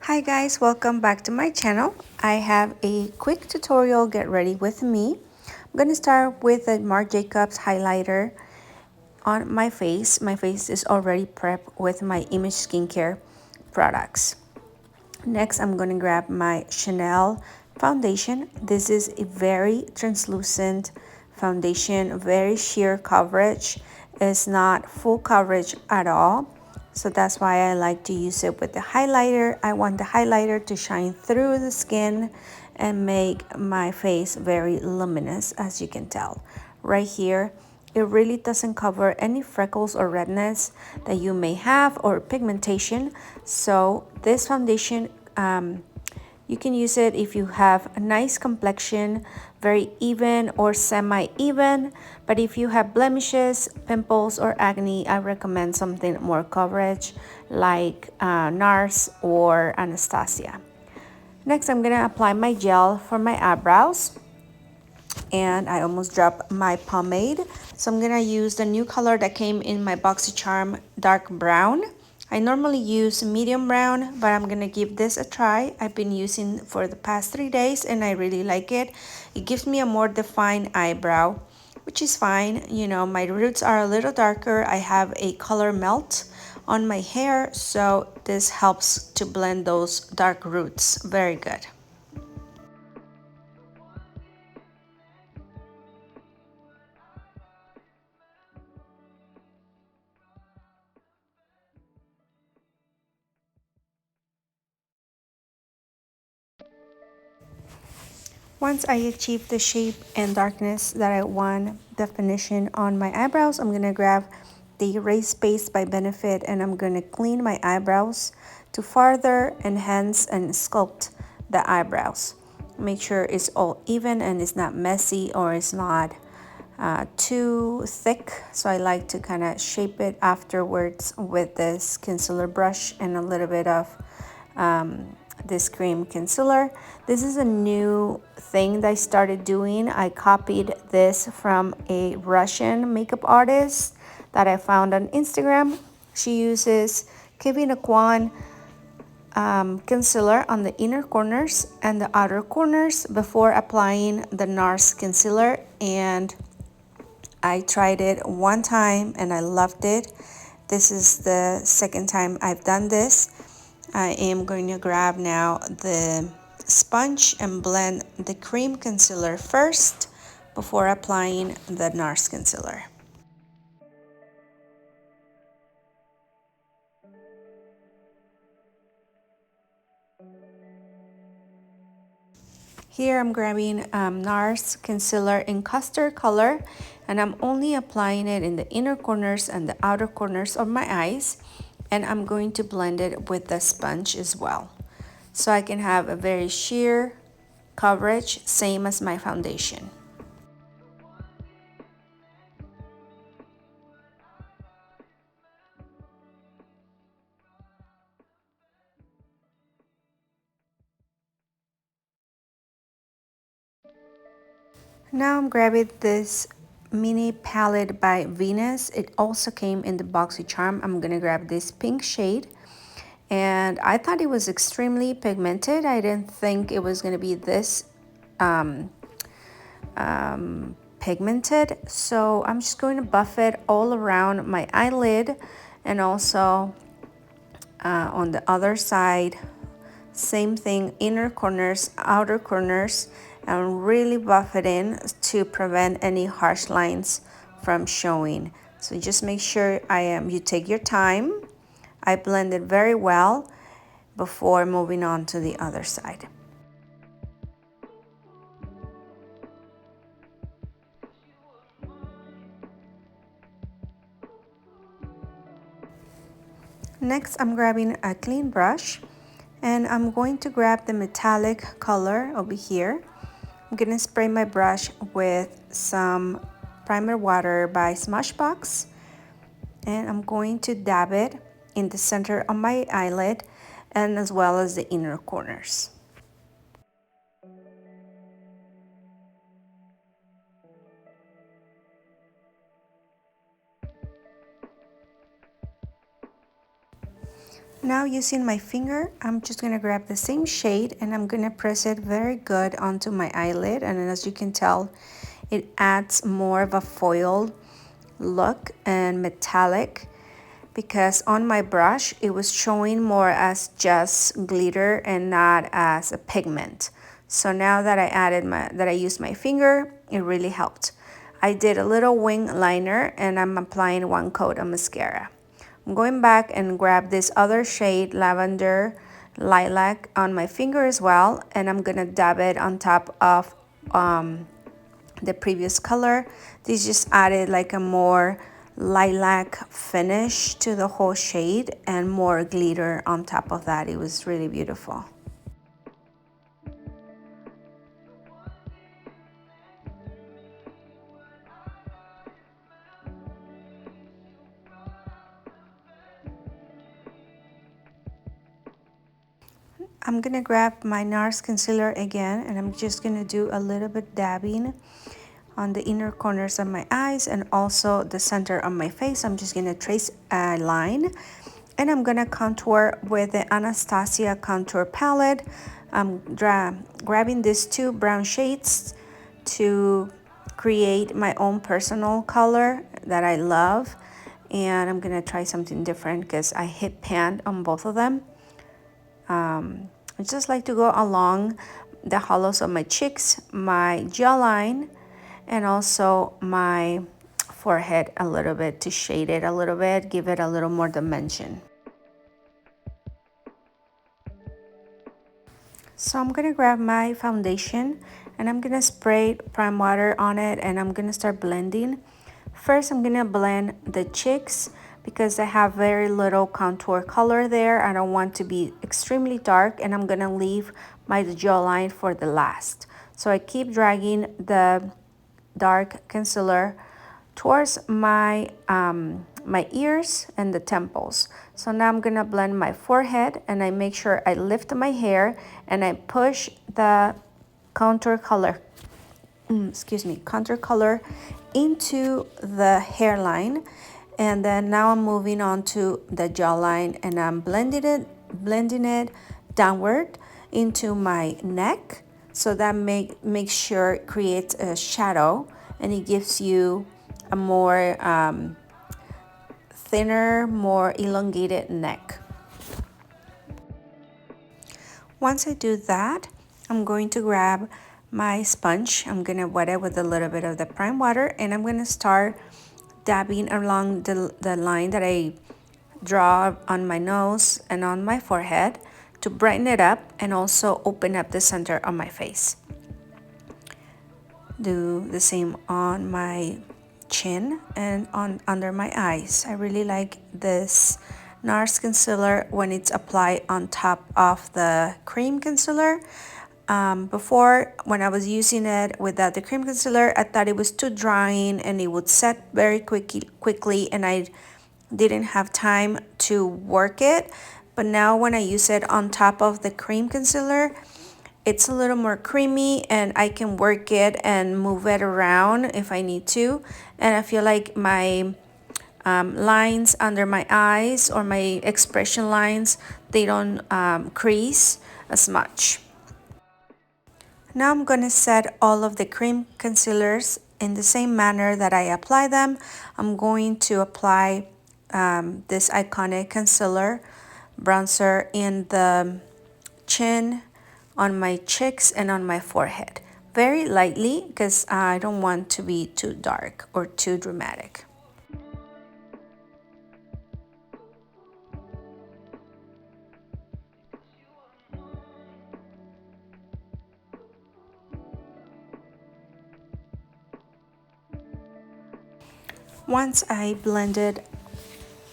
Hi guys, welcome back to my channel. I have a quick tutorial, get ready with me. I'm going to start with a Marc Jacobs highlighter on my face. My face is already prepped with my Image Skincare products. Next, I'm going to grab my Chanel foundation. This is a very translucent foundation, very sheer coverage. It's not full coverage at all. So that's why I like to use it with the highlighter. I want the highlighter to shine through the skin and make my face very luminous, as you can tell. Right here, it really doesn't cover any freckles or redness that you may have or pigmentation. So this foundation, you can use it if you have a nice complexion, very even or semi-even. But if you have blemishes, pimples, or acne, I recommend something more coverage like Nars or Anastasia. Next, I'm gonna apply my gel for my eyebrows. And I almost dropped my pomade. So I'm gonna use the new color that came in my boxycharm, dark brown. I normally use medium brown, but I'm gonna give this a try. I've been using for the past 3 days and I really like it. It gives me a more defined eyebrow, which is fine. You know, my roots are a little darker. I have a color melt on my hair, so this helps to blend those dark roots. Very good. Once I achieve the shape and darkness that I want definition on my eyebrows, I'm gonna grab the Erase Base by Benefit and I'm gonna clean my eyebrows to further enhance and sculpt the eyebrows. Make sure it's all even and it's not messy or it's not too thick. So I like to kind of shape it afterwards with this concealer brush and a little bit of this cream concealer. This is a new thing that I started doing. I copied this from a Russian makeup artist that I found on Instagram. She uses Kevin Aquan concealer on the inner corners and the outer corners before applying the Nars concealer, and I tried it one time and I loved it. This is the second time I've done this. I am going to grab now the sponge and blend the cream concealer first before applying the Nars concealer. Here I'm grabbing Nars concealer in custard color, and I'm only applying it in the inner corners and the outer corners of my eyes, and I'm going to blend it with the sponge as well, so I can have a very sheer coverage, same as my foundation. Now I'm grabbing this mini palette by Venus. It also came in the boxycharm. I'm gonna grab this pink shade, and I thought it was extremely pigmented. I didn't think it was gonna be this pigmented. So I'm just going to buff it all around my eyelid and also on the other side. Same thing, inner corners, outer corners, and really buff it in to prevent any harsh lines from showing. So just make sure you take your time. I blend it very well before moving on to the other side. Next, I'm grabbing a clean brush and I'm going to grab the metallic color over here. I'm gonna spray my brush with some primer water by Smashbox, and I'm going to dab it in the center of my eyelid and as well as the inner corners. Now using my finger, I'm just gonna grab the same shade and I'm gonna press it very good onto my eyelid, and as you can tell, it adds more of a foil look and metallic, because on my brush it was showing more as just glitter and not as a pigment. So now that I used my finger, it really helped. I did a little wing liner and I'm applying one coat of mascara. I'm going back and grab this other shade, lavender lilac, on my finger as well, and I'm gonna dab it on top of the previous color. This just added like a more lilac finish to the whole shade and more glitter on top of that. It was really beautiful. I'm gonna grab my Nars concealer again, and I'm just gonna do a little bit dabbing on the inner corners of my eyes and also the center of my face. I'm just gonna trace a line, and I'm gonna contour with the Anastasia contour palette. I'm grabbing these two brown shades to create my own personal color that I love, and I'm gonna try something different because I hit pan on both of them. I just like to go along the hollows of my cheeks, my jawline, and also my forehead a little bit to shade it a little bit, give it a little more dimension. So I'm gonna grab my foundation and I'm gonna spray prime water on it, and I'm gonna start blending. First, I'm gonna blend the cheeks because I have very little contour color there. I don't want to be extremely dark, and I'm gonna leave my jawline for the last. So I keep dragging the dark concealer towards my my ears and the temples. So now I'm gonna blend my forehead, and I make sure I lift my hair and I push the contour color contour color into the hairline. And then now I'm moving on to the jawline, and I'm blending it downward into my neck, so that makes sure it creates a shadow, and it gives you a more thinner, more elongated neck. Once I do that, I'm going to grab my sponge. I'm gonna wet it with a little bit of the prime water, and I'm gonna start dabbing along the line that I draw on my nose and on my forehead to brighten it up and also open up the center of my face. Do the same on my chin and on under my eyes. I really like this Nars concealer when it's applied on top of the cream concealer. Before, when I was using it without the cream concealer, I thought it was too drying and it would set very quickly, and I didn't have time to work it. But now when I use it on top of the cream concealer, it's a little more creamy, and I can work it and move it around if I need to. And I feel like my lines under my eyes or my expression lines, they don't crease as much. Now I'm going to set all of the cream concealers in the same manner that I apply them. I'm going to apply this iconic concealer bronzer in the chin, on my cheeks, and on my forehead. Very lightly, because I don't want to be too dark or too dramatic. Once I blended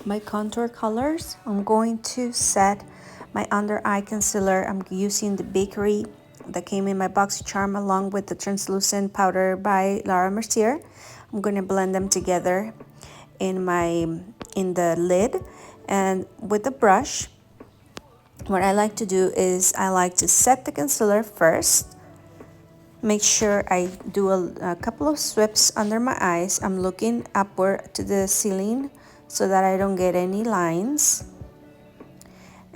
my contour colors, I'm going to set my under eye concealer. I'm using the Bakerie that came in my boxycharm along with the translucent powder by Mercier. I'm going to blend them together in the lid, and with the brush, what I like to do is I like to set the concealer first. Make sure I do a couple of sweeps under my eyes. I'm looking upward to the ceiling so that I don't get any lines.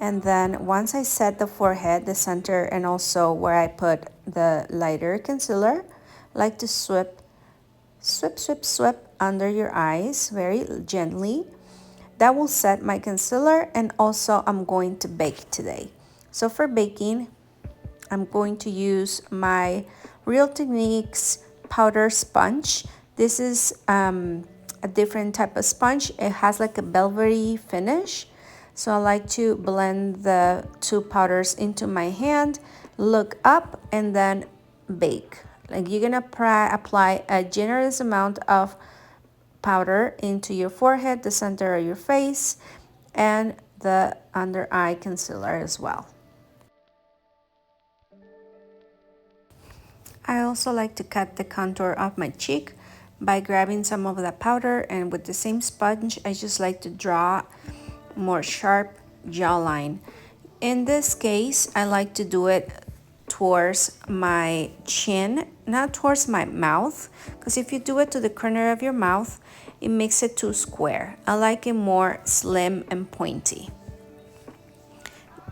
And then once I set the forehead, the center, and also where I put the lighter concealer, I like to sweep under your eyes very gently. That will set my concealer, and also I'm going to bake today. So for baking, I'm going to use my Real Techniques powder sponge. This is a different type of sponge. It has like a velvety finish. So I like to blend the two powders into my hand, look up, and then bake. Like you're gonna apply a generous amount of powder into your forehead, the center of your face, and the under eye concealer as well. I also like to cut the contour of my cheek by grabbing some of the powder, and with the same sponge I just like to draw more sharp jawline. In this case, I like to do it towards my chin, not towards my mouth, because if you do it to the corner of your mouth, it makes it too square. I like it more slim and pointy.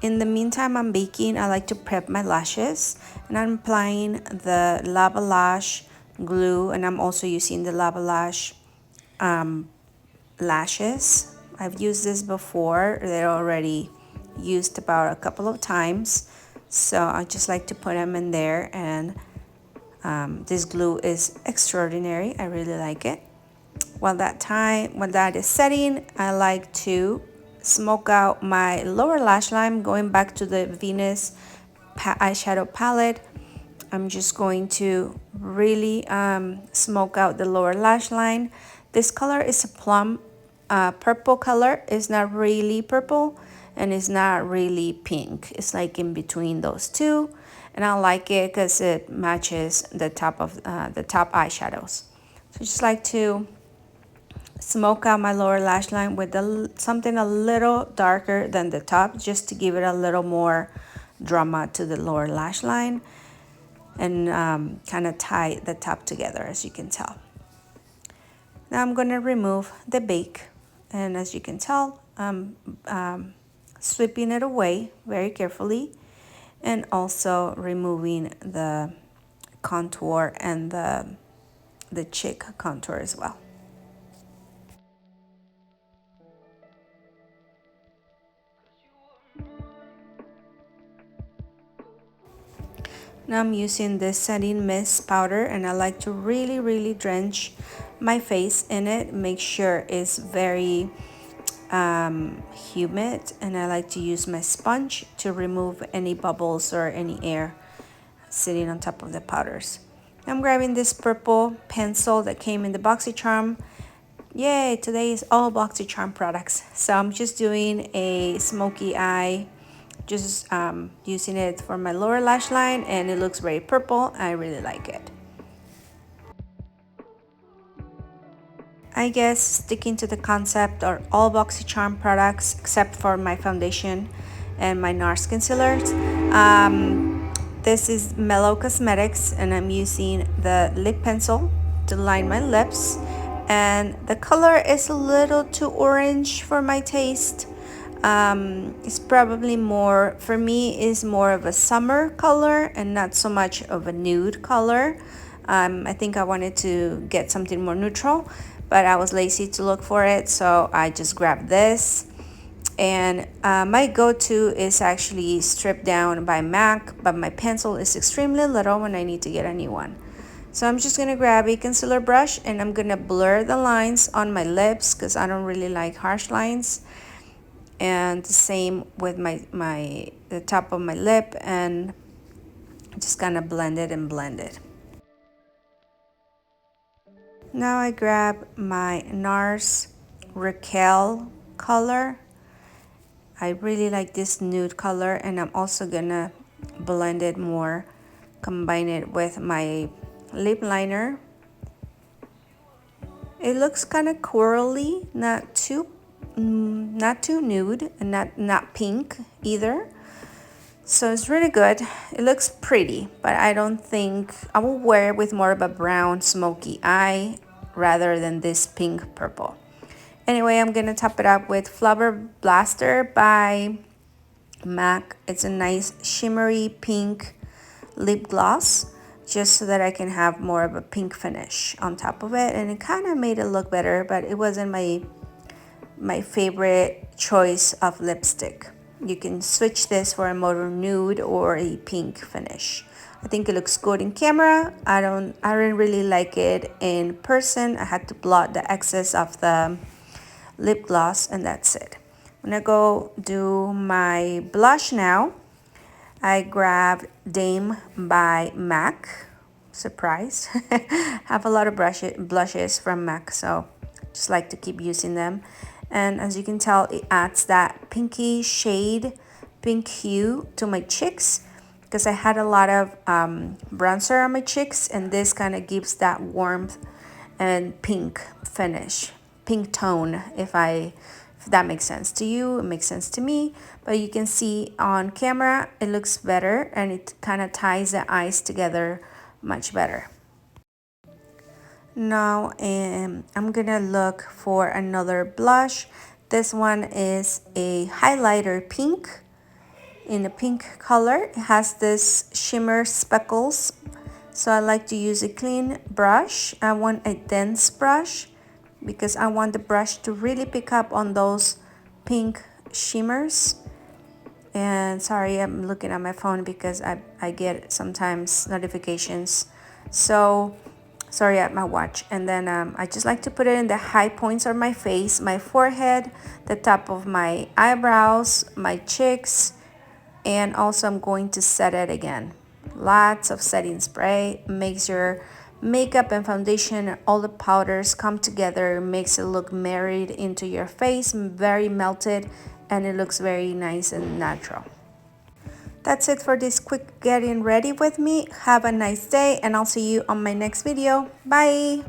In the meantime, I'm baking. I like to prep my lashes, and I'm applying the Lavaa Lash glue, and I'm also using the Lavaa Lash lashes. I've used this before. They're already used about a couple of times, so I just like to put them in there, and this glue is extraordinary. I really like it. While that is setting, I like to smoke out my lower lash line, going back to the Venus eyeshadow palette. I'm just going to really smoke out the lower lash line. This color is a plum purple color. It's not really purple and it's not really pink. It's like in between those two, and I like it because it matches the top of the top eyeshadows. So just like to smoke out my lower lash line with something a little darker than the top, just to give it a little more drama to the lower lash line, and kind of tie the top together, as you can tell. Now I'm going to remove the bake, and as you can tell, I'm sweeping it away very carefully, and also removing the contour and the cheek contour as well. Now I'm using this setting mist powder, and I like to really drench my face in it, make sure it's very humid, and I like to use my sponge to remove any bubbles or any air sitting on top of the powders. I'm grabbing this purple pencil that came in the boxycharm. Yay, today is all boxycharm products. So I'm just doing a smoky eye, just using it for my lower lash line, and it looks very purple. I really like it. I guess sticking to the concept are all boxycharm products except for my foundation and my Nars concealers. This is Mellow Cosmetics, and I'm using the lip pencil to line my lips, and the color is a little too orange for my taste. It's probably more, for me, is more of a summer color and not so much of a nude color. I think I wanted to get something more neutral, but I was lazy to look for it, so I just grabbed this. And my go-to is actually Stripped Down by MAC, but my pencil is extremely little when I need to get a new one. So I'm just gonna grab a concealer brush, and I'm gonna blur the lines on my lips because I don't really like harsh lines. And the same with the top of my lip, and just kind of blend it and blend it. Now I grab my Nars Raquel color. I really like this nude color, and I'm also gonna blend it more, combine it with my lip liner. It looks kind of corally, not too nude, and not pink either. So it's really good. It looks pretty, but I don't think I will wear it with more of a brown smoky eye rather than this pink purple. Anyway, I'm gonna top it up with Flower Blaster by MAC. It's a nice shimmery pink lip gloss, just so that I can have more of a pink finish on top of it, and it kind of made it look better, but it wasn't my favorite choice of lipstick. You can switch this for a more nude or a pink finish. I think it looks good in camera. I didn't really like it in person. I had to blot the excess of the lip gloss, and that's it. I'm gonna go do my blush now. I grabbed Dame by MAC. Surprise. Have a lot of blushes from MAC, so just like to keep using them. And as you can tell, it adds that pinky shade, pink hue to my cheeks, because I had a lot of bronzer on my cheeks, and this kind of gives that warmth and pink finish, pink tone, if that makes sense to you. It makes sense to me, but you can see on camera it looks better, and it kind of ties the eyes together much better. Now I'm gonna look for another blush. This one is a highlighter pink, in a pink color. It has this shimmer speckles, so I like to use a clean brush. I want a dense brush because I want the brush to really pick up on those pink shimmers. And sorry, I'm looking at my phone because I get sometimes notifications, so sorry, at my watch. And then I just like to put it in the high points of my face, my forehead, the top of my eyebrows, my cheeks, and also I'm going to set it again. Lots of setting spray makes your makeup and foundation, all the powders come together, makes it look married into your face, very melted, and it looks very nice and natural. That's it for this quick getting ready with me. Have a nice day, and I'll see you on my next video. Bye.